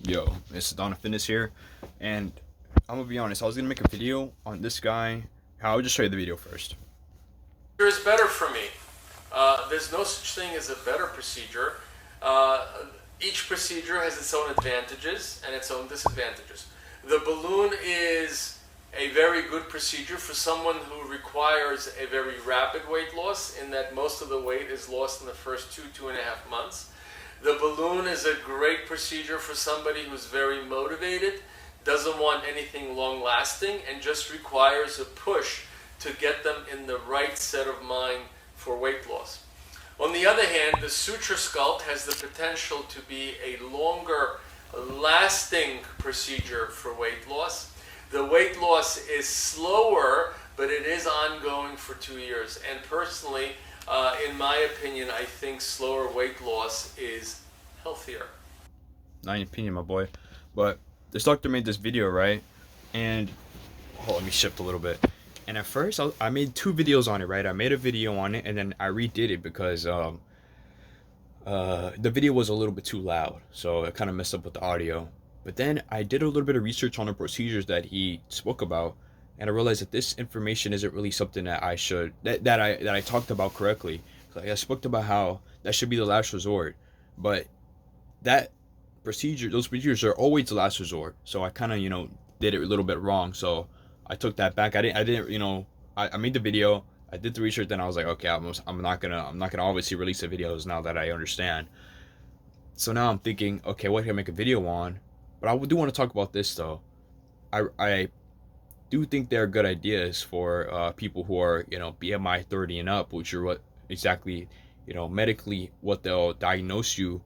Yo, it's Donna Fitness here, and I'm gonna be honest. I was gonna make a video on this guy. I'll just show you the video first. Is better for me. There's no such thing as a better procedure. Each procedure has its own advantages and its own disadvantages. The balloon is a very good procedure for someone who requires a very rapid weight loss, in that most of the weight is lost in the first 2.5 months. The balloon is a great procedure for somebody who's very motivated, doesn't want anything long lasting, and just requires a push to get them in the right set of mind for weight loss. On the other hand, the suture sculpt has the potential to be a longer lasting procedure for weight loss. The weight loss is slower, but it is ongoing for 2 years. And personally, in my opinion, I think slower weight loss is healthier. Not your opinion, my boy, but this doctor made this video, right? And let me shift a little bit. And at first, I made 2 videos on it, right? I made a video on it, and then I redid it because the video was a little bit too loud, so it kind of messed up with the audio. But then I did a little bit of research on the procedures that he spoke about, and I realized that this information isn't really something that I should that I talked about correctly. Like, I spoke about how that should be the last resort, but those procedures are always the last resort. So I kind of did it a little bit wrong. So I took that back. I didn't I made the video. I did the research. Then I was like, okay, I'm not gonna obviously release the videos now that I understand. So now I'm thinking, okay, what can I make a video on? But I do want to talk about this though. I do think they're good ideas for people who are BMI 30 and up, which are what exactly medically what they'll diagnose you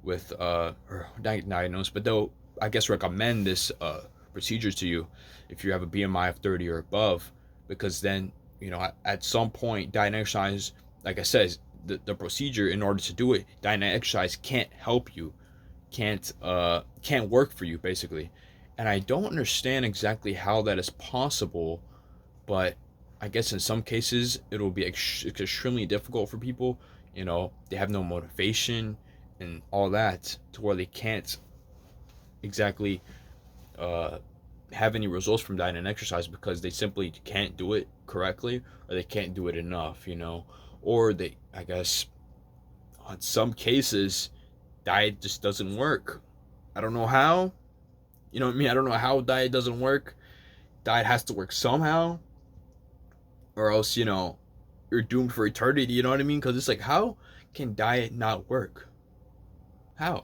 with or diagnose, but they'll I guess recommend this procedure to you if you have a BMI of 30 or above, because then at some point diet and exercise, like I said, the procedure, in order to do it, diet and exercise can't help you, can't work for you basically. And I don't understand exactly how that is possible, but I guess in some cases it'll be extremely difficult for people. They have no motivation and all that, to where they can't exactly have any results from diet and exercise because they simply can't do it correctly, or they can't do it enough, or they, I guess, in some cases, diet just doesn't work. I don't know how. You know what I mean? I don't know how diet doesn't work. Diet has to work somehow, or else you're doomed for eternity. You know what I mean? Because it's like, how can diet not work? How?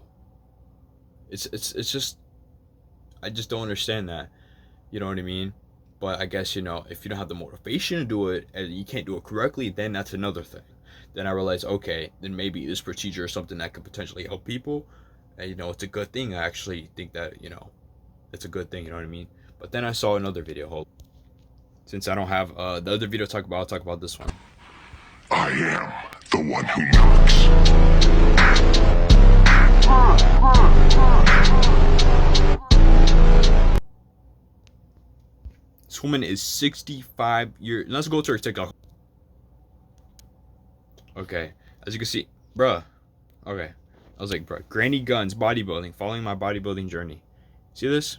It's just, I just don't understand that. You know what I mean? But I guess if you don't have the motivation to do it and you can't do it correctly, then that's another thing. Then I realized, okay, then maybe this procedure is something that could potentially help people, and it's a good thing. I actually think that it's a good thing. You know what I mean? But then I saw another video. Since I don't have the other video to talk about, I'll talk about this one. I am the one who knocks. This woman is 65 years. Let's go to her TikTok. Okay, as you can see, bruh. Okay, I was like, bruh, Granny Guns bodybuilding, following my bodybuilding journey. See this?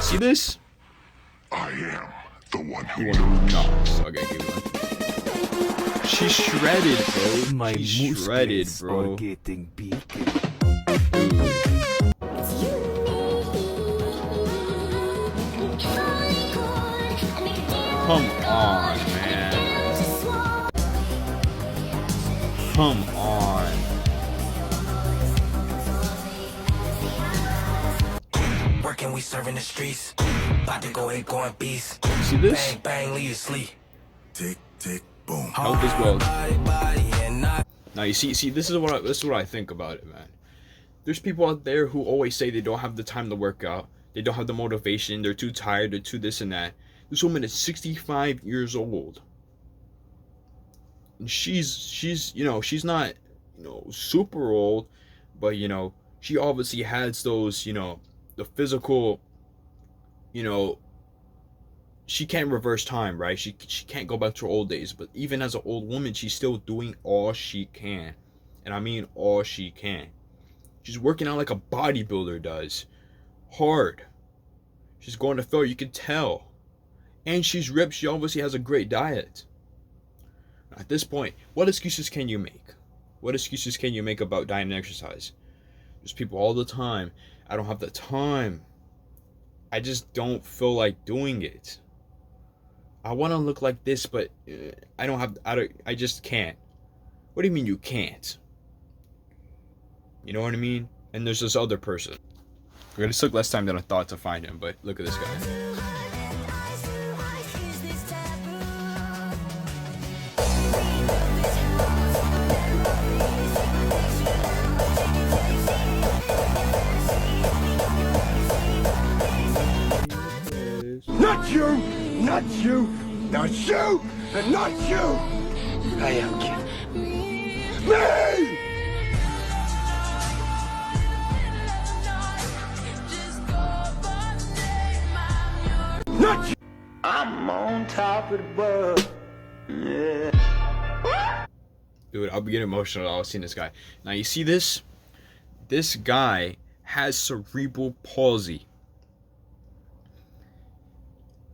See this? I am the one who knocks. Okay, keep going. She's shredded, bro. My She's shredded, bro. Are getting big. Come on, man. Come on. Working, we serving the streets. About to go beast. See this? Bang, bang, leave you sleep. tick, tick, boom. Health is wealth. Body, and not. Now you see, this is what I think about it, man. There's people out there who always say they don't have the time to work out. They don't have the motivation. They're too tired. They're too this and that. This woman is 65 years old. And she's not, super old, but she obviously has those, the physical, she can't reverse time, right? She can't go back to her old days. But even as an old woman, she's still doing all she can. And I mean all she can. She's working out like a bodybuilder does. Hard. She's going to fail, you can tell. And she's ripped. She obviously has a great diet. At this point, what excuses can you make? What excuses can you make about diet and exercise? There's people all the time. I don't have the time. I just don't feel like doing it. I want to look like this, but I just can't. What do you mean you can't? You know what I mean? And there's this other person. It took less time than I thought to find him, but look at this guy. Not you! Not you! Not you! And not you! I am you. Me! Not you! I'm on top of the world. Yeah. Dude, I'll be getting emotional while seeing this guy. Now, you see this? This guy has cerebral palsy.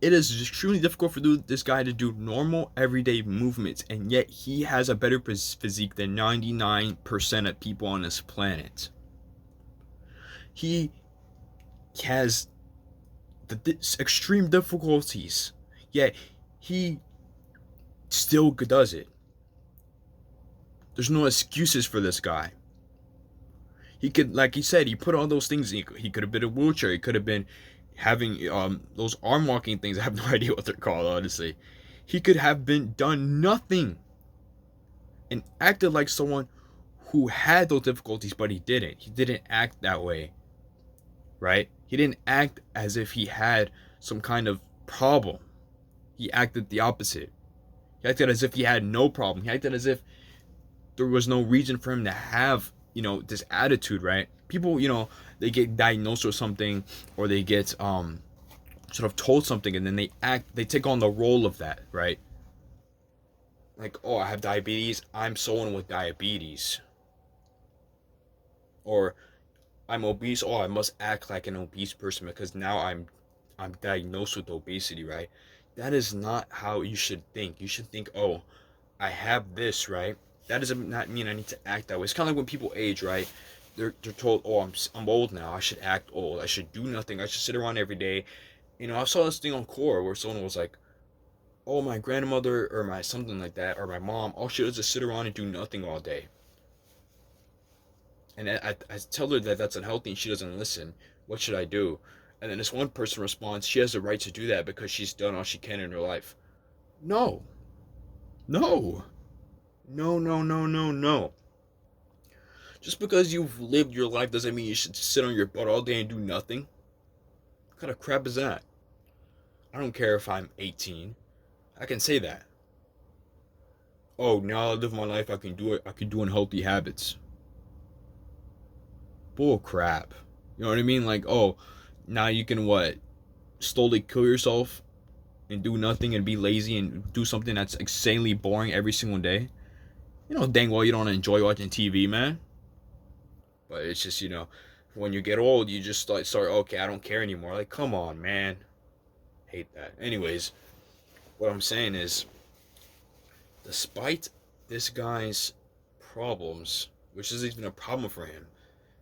It is extremely difficult for this guy to do normal, everyday movements, and yet he has a better physique than 99% of people on this planet. He has extreme difficulties, yet he still does it. There's no excuses for this guy. He could, like he said, he put all those things. He could have been in a wheelchair. He could have been having those arm walking things. I have no idea what they're called, honestly. He could have done nothing and acted like someone who had those difficulties, but he didn't. He didn't act that way, right? He didn't act as if he had some kind of problem. He acted the opposite. He acted as if he had no problem. He acted as if there was no reason for him to have, this attitude, right? People, they get diagnosed with something, or they get sort of told something, and then they take on the role of that, right? Like, oh, I have diabetes, I'm someone with diabetes. Or I'm obese, oh, I must act like an obese person because now I'm diagnosed with obesity, right? That is not how you should think. You should think, oh, I have this, right? That doesn't not mean I need to act that way. It's kind of like when people age, right? They're told, oh, I'm old now. I should act old. I should do nothing. I should sit around every day. I saw this thing on Quora where someone was like, oh, my grandmother or my something like that, or my mom, all she does is just sit around and do nothing all day. And I tell her that that's unhealthy and she doesn't listen. What should I do? And then this one person responds, she has the right to do that because she's done all she can in her life. No. No. No, no, no, no, no. Just because you've lived your life doesn't mean you should sit on your butt all day and do nothing. What kind of crap is that? I don't care if I'm 18. I can say that. Oh, now I live my life, I can do it. I can do unhealthy habits. Bull crap. You know what I mean? Like, oh, now you can what? Slowly kill yourself and do nothing and be lazy and do something that's insanely boring every single day. Dang well you don't enjoy watching TV, man. But it's just, when you get old, you just start, okay, I don't care anymore. Like, come on, man. Hate that. Anyways, what I'm saying is, despite this guy's problems, which isn't even a problem for him,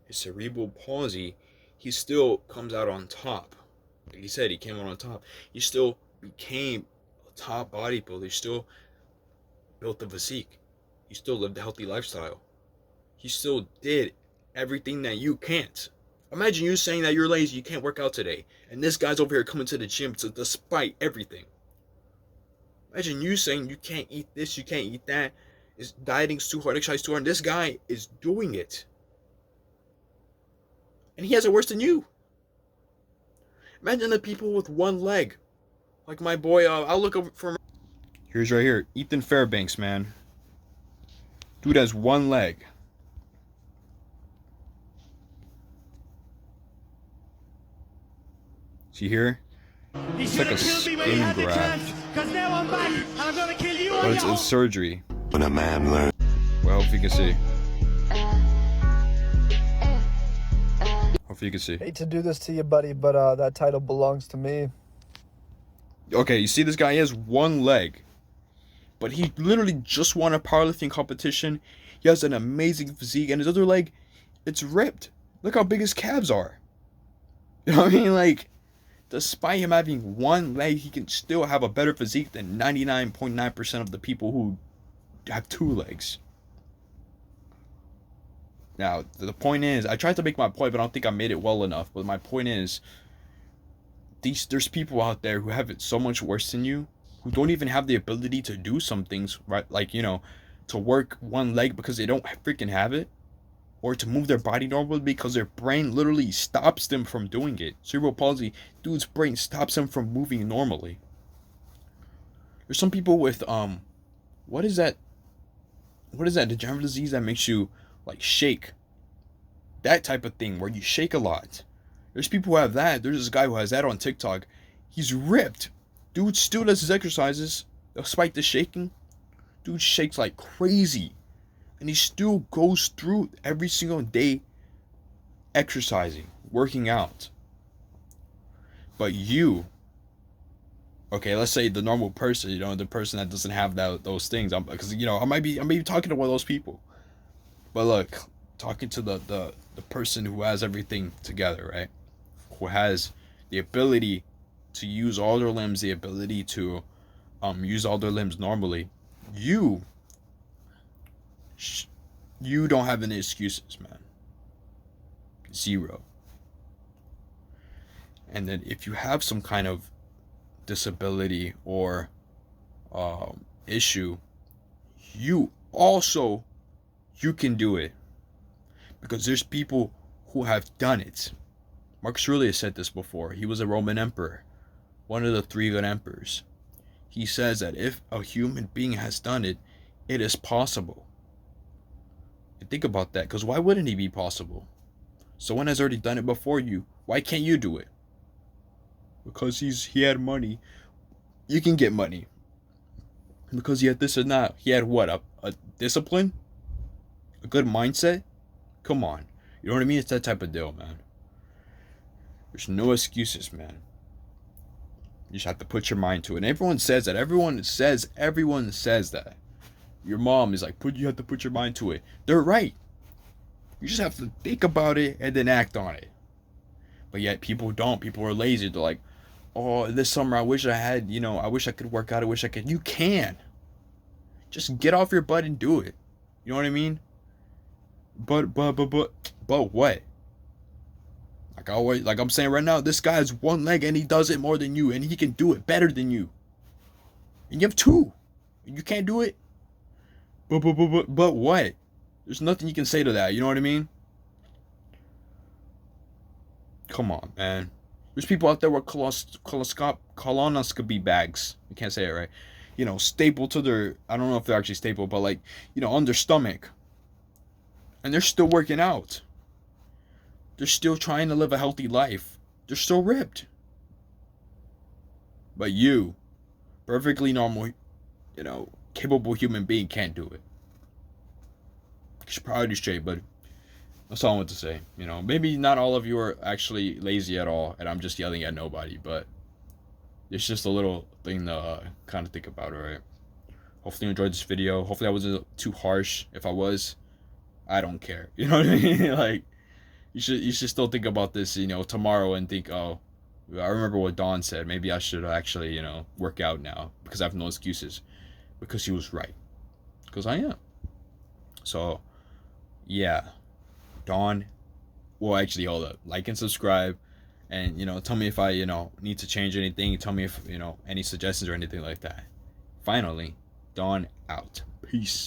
his cerebral palsy, he still comes out on top. Like he said, he came out on top. He still became a top bodybuilder. He still built the physique. He still lived a healthy lifestyle. He still did everything that you can't. Imagine you saying that you're lazy, you can't work out today, and this guy's over here coming to the gym despite everything. Imagine you saying you can't eat this, you can't eat that, dieting's too hard, exercise too hard, and this guy is doing it. And he has it worse than you. Imagine the people with one leg. Like my boy, I'll look over for him. Here's right here, Ethan Fairbanks, man. Dude has one leg. See here? It's like a skin graft. But it's surgery. When a man learns. Well, hope you can see. Hopefully you can see. Hate to do this to you, buddy, but that title belongs to me. Okay, you see this guy, he has one leg. But he literally just won a powerlifting competition. He has an amazing physique, and his other leg, it's ripped. Look how big his calves are. You know what I mean? Like, despite him having one leg, he can still have a better physique than 99.9% of the people who have two legs. Now, the point is, I tried to make my point, but I don't think I made it well enough. But my point is, there's people out there who have it so much worse than you, who don't even have the ability to do some things, right? Like, you know, to work one leg because they don't freaking have it, or to move their body normally because their brain literally stops them from doing it. Cerebral palsy, dude's brain stops them from moving normally. There's some people with what is that degenerative disease that makes you like shake, that type of thing where you shake a lot. There's people who have that. There's this guy who has that on TikTok. He's ripped. Dude still does his exercises despite the shaking. Dude shakes like crazy, and he still goes through every single day exercising, working out. But you, okay, let's say the normal person, you know, the person that doesn't have those things, because you know, I might be talking to one of those people. But look, talking to the person who has everything together, right? Who has the ability to use all their limbs, the ability to use all their limbs normally. You don't have any excuses, man. Zero. And then if you have some kind of disability or issue, you can do it, because there's people who have done it. Marcus Aurelius said this before. He was a Roman emperor, one of the 3 good emperors. He says that if a human being has done it, it is possible. And think about that, because why wouldn't it be possible? Someone has already done it before you. Why can't you do it? Because he had money. You can get money. Because he had this or that. He had what? A discipline? A good mindset? Come on. You know what I mean? It's that type of deal, man. There's no excuses, man. You just have to put your mind to it. And everyone says that. Everyone says that. Your mom is like, you have to put your mind to it. They're right. You just have to think about it and then act on it. But yet people don't. People are lazy. They're like, oh, this summer I wish I had, you know, I wish I could work out. I wish I could. You can. Just get off your butt and do it. You know what I mean? But what? Like I'm saying right now, this guy has one leg and he does it more than you, and he can do it better than you. And you have 2. And you can't do it. But what? There's nothing you can say to that. You know what I mean? Come on, man. There's people out there with colonoscopy bags. You can't say it right. You know, stapled to their, I don't know if they're actually stapled, but like, you know, on their stomach. And they're still working out. They're still trying to live a healthy life. They're still ripped. But you, perfectly normal, you know, capable human being, can't do it. You should probably straight, but that's all I want to say. You know, maybe not all of you are actually lazy at all, and I'm just yelling at nobody, but it's just a little thing to kind of think about, alright? Hopefully you enjoyed this video. Hopefully I wasn't too harsh. If I was, I don't care. You know what I mean? Like, you should still think about this, you know, tomorrow and think, oh, I remember what Don said. Maybe I should actually, you know, work out now because I have no excuses. Because he was right. Because I am. So, yeah. Don, well, actually, hold up. Like and subscribe. And, you know, tell me if I, you know, need to change anything. Tell me if, you know, any suggestions or anything like that. Finally, Don out. Peace.